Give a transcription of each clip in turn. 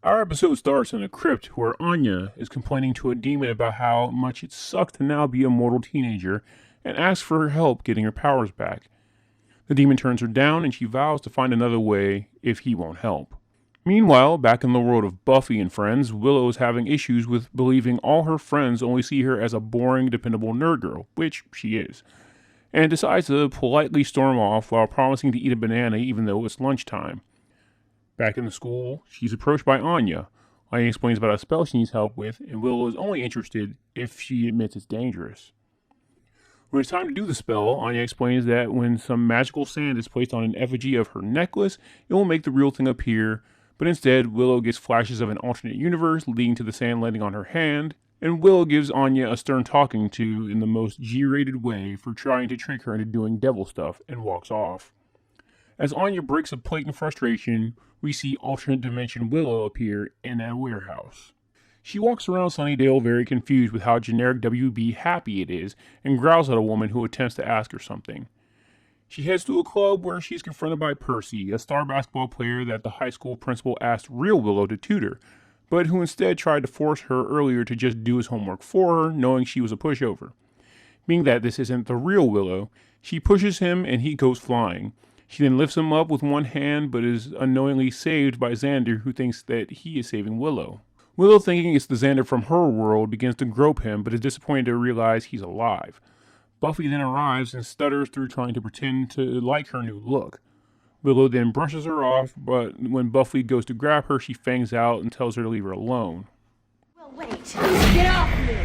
Our episode starts in a crypt where Anya is complaining to a demon about how much it sucks to now be a mortal teenager and asks for her help getting her powers back. The demon turns her down and she vows to find another way if he won't help. Meanwhile, back in the world of Buffy and friends, Willow is having issues with believing all her friends only see her as a boring, dependable nerd girl, which she is, and decides to politely storm off while promising to eat a banana even though it's lunchtime. Back in the school, she's approached by Anya. Anya explains about a spell she needs help with, and Willow is only interested if she admits it's dangerous. When it's time to do the spell, Anya explains that when some magical sand is placed on an effigy of her necklace, it will make the real thing appear, but instead Willow gets flashes of an alternate universe leading to the sand landing on her hand, and Willow gives Anya a stern talking to in the most G-rated way for trying to trick her into doing devil stuff, and walks off. As Anya breaks a plate in frustration, we see alternate dimension Willow appear in a warehouse. She walks around Sunnydale very confused with how generic WB happy it is and growls at a woman who attempts to ask her something. She heads to a club where she's confronted by Percy, a star basketball player that the high school principal asked real Willow to tutor, but who instead tried to force her earlier to just do his homework for her, knowing she was a pushover. Being that this isn't the real Willow, she pushes him and he goes flying. She then lifts him up with one hand, but is unknowingly saved by Xander, who thinks that he is saving Willow. Willow, thinking it's the Xander from her world, begins to grope him, but is disappointed to realize he's alive. Buffy then arrives and stutters through trying to pretend to like her new look. Willow then brushes her off, but when Buffy goes to grab her, she fangs out and tells her to leave her alone. Well, wait. Get off me!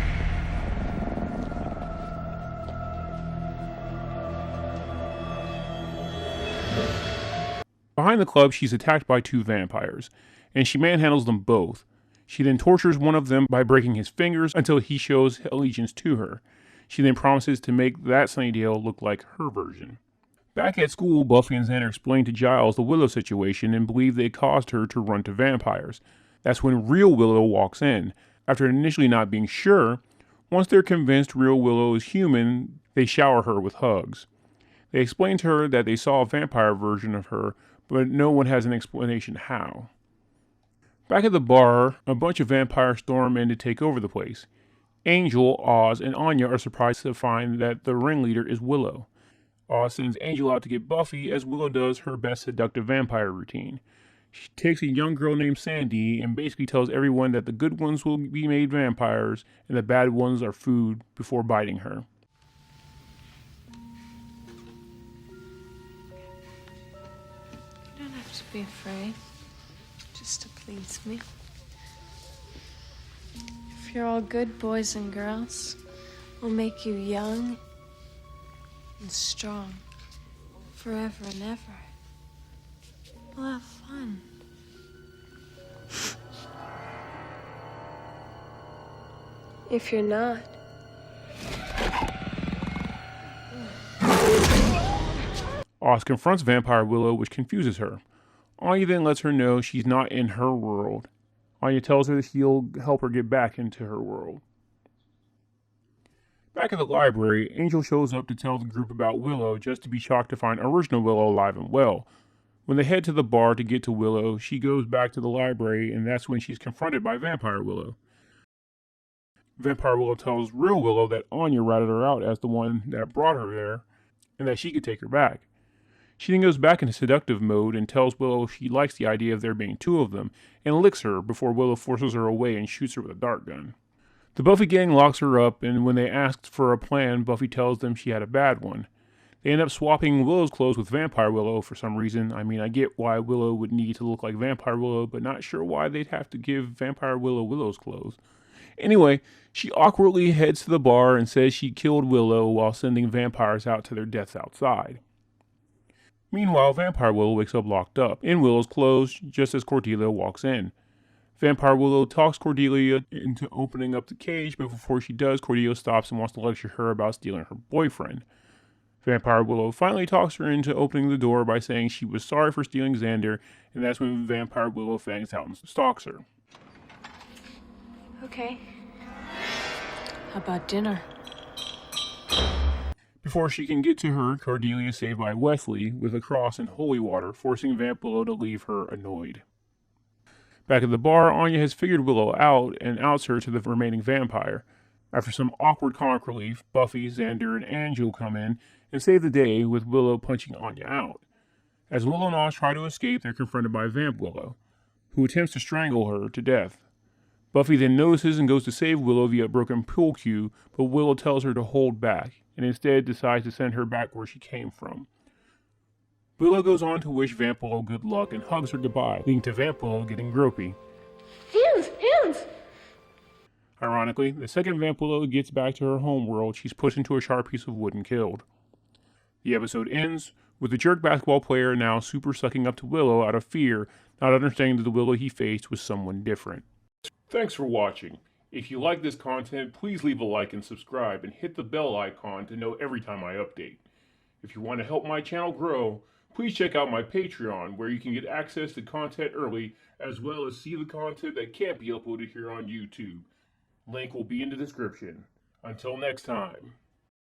Behind the club, she's attacked by two vampires, and she manhandles them both. She then tortures one of them by breaking his fingers until he shows allegiance to her. She then promises to make that Sunnydale look like her version. Back at school, Buffy and Xander explain to Giles the Willow situation and believe they caused her to run to vampires. That's when real Willow walks in. After initially not being sure, once they're convinced real Willow is human, they shower her with hugs. They explain to her that they saw a vampire version of her, but no one has an explanation how. Back at the bar, a bunch of vampires storm in to take over the place. Angel, Oz, and Anya are surprised to find that the ringleader is Willow. Oz sends Angel out to get Buffy as Willow does her best seductive vampire routine. She takes a young girl named Sandy and basically tells everyone that the good ones will be made vampires and the bad ones are food before biting her. You don't have to be afraid, just to please me. If you're all good boys and girls, we'll make you young and strong forever and ever. We'll have fun. If you're not, Oz confronts Vampire Willow, which confuses her. Anya then lets her know she's not in her world. Anya tells her that he'll help her get back into her world. Back at the library, Angel shows up to tell the group about Willow, just to be shocked to find original Willow alive and well. When they head to the bar to get to Willow, she goes back to the library, and that's when she's confronted by Vampire Willow. Vampire Willow tells real Willow that Anya ratted her out as the one that brought her there, and that she could take her back. She then goes back into seductive mode and tells Willow she likes the idea of there being two of them, and licks her before Willow forces her away and shoots her with a dart gun. The Buffy gang locks her up, and when they ask for a plan, Buffy tells them she had a bad one. They end up swapping Willow's clothes with Vampire Willow for some reason. I mean, I get why Willow would need to look like Vampire Willow, but not sure why they'd have to give Vampire Willow Willow's clothes. Anyway, she awkwardly heads to the bar and says she killed Willow while sending vampires out to their deaths outside. Meanwhile, Vampire Willow wakes up locked up in Willow's clothes just as Cordelia walks in. Vampire Willow talks Cordelia into opening up the cage, but before she does, Cordelia stops and wants to lecture her about stealing her boyfriend. Vampire Willow finally talks her into opening the door by saying she was sorry for stealing Xander, and that's when Vampire Willow fangs out and stalks her. okay. How about dinner? Before she can get to her, Cordelia is saved by Wesley with a cross and holy water, forcing Vamp Willow to leave her annoyed. Back at the bar, Anya has figured Willow out and outs her to the remaining vampire. After some awkward comic relief, Buffy, Xander, and Angel come in and save the day with Willow punching Anya out. As Willow and Oz try to escape, they're confronted by Vamp Willow, who attempts to strangle her to death. Buffy then notices and goes to save Willow via a broken pool cue, but Willow tells her to hold back, and instead decides to send her back where she came from. Willow goes on to wish Vamp Willow good luck and hugs her goodbye, leading to Vamp Willow getting gropey. Hands! Hands! Ironically, the second Vamp Willow gets back to her home world, she's pushed into a sharp piece of wood and killed. The episode ends with the jerk basketball player now super sucking up to Willow out of fear, not understanding that the Willow he faced was someone different. Thanks for watching. If you like this content, please leave a like and subscribe, and hit the bell icon to know every time I update. If you want to help my channel grow, please check out my Patreon, where you can get access to content early, as well as see the content that can't be uploaded here on YouTube. Link will be in the description. Until next time.